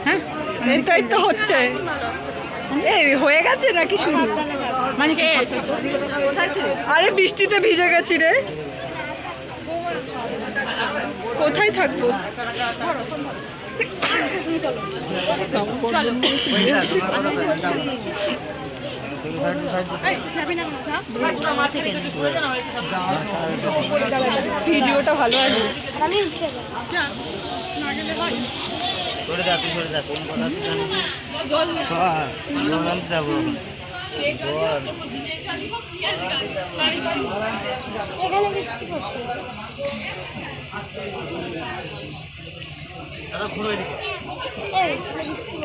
হ্যাঁ এই তো হচ্ছে, এই হয়ে গেছে নাকি শুরু? মানে আরে বৃষ্টিতে ভিজে গেছি রে, কোথায় থাকবো? ভিডিওটা ভালো আছে।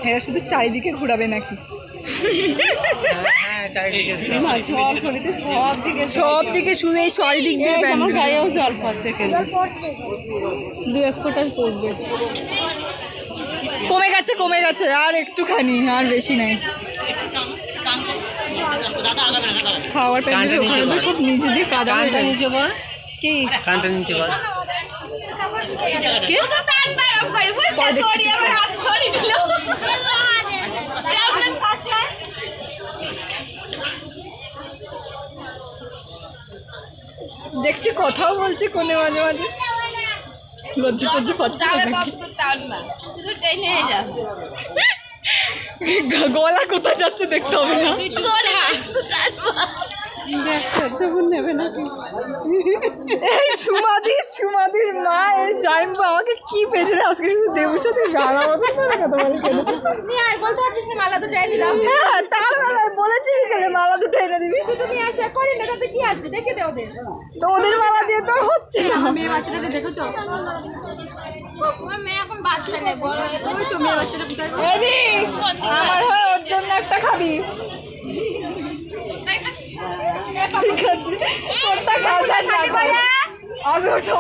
হ্যাঁ শুধু চারিদিকে ঘুরাবে নাকি? সব দিকে শুধু এই চারিদিক দিয়ে আমার গায়েও জল পড়ছে, দু এক ফোঁটা পড়বে। কমে গেছে আর একটুখানি, আর বেশি নাই। খাওয়ার প্যান্ডেল ওখানে তো সব নিচে দিয়ে কাদা নিচে কর, কি কানটা নিচে কর, দেখছি কথাও বলছি কোনে মাঝে মাঝে, লজ্জা টজ্জা পাচ্ছে। গলা কোথায় যাচ্ছে দেখতে হবে না, নেবে না। এই সুমাদির মা এই জাইম্বা আমাকে কি পেছনে আজকে দেবুর সাথে গাড়া মতো কথা বলে। মালা দুটো এনে দাও। হ্যাঁ তার বেলায় বলেছি গেলে মালা দুটো এনে দিবি, তুমি আশা করি না তাতে কি আছে, দেখে দে ওদের, তো ওদের মালা দিয়ে তোর হচ্ছে না। মেয়ে বাচ্চাটাকে দেখেছো, মেয়ে এখন বাচ্চা নেই, বড় তো মেয়ে বাচ্চাটা আমার হয় ওর জন্য একটা খাবি, ঠিক আছে তোরটা খাওয়া আমি ওটা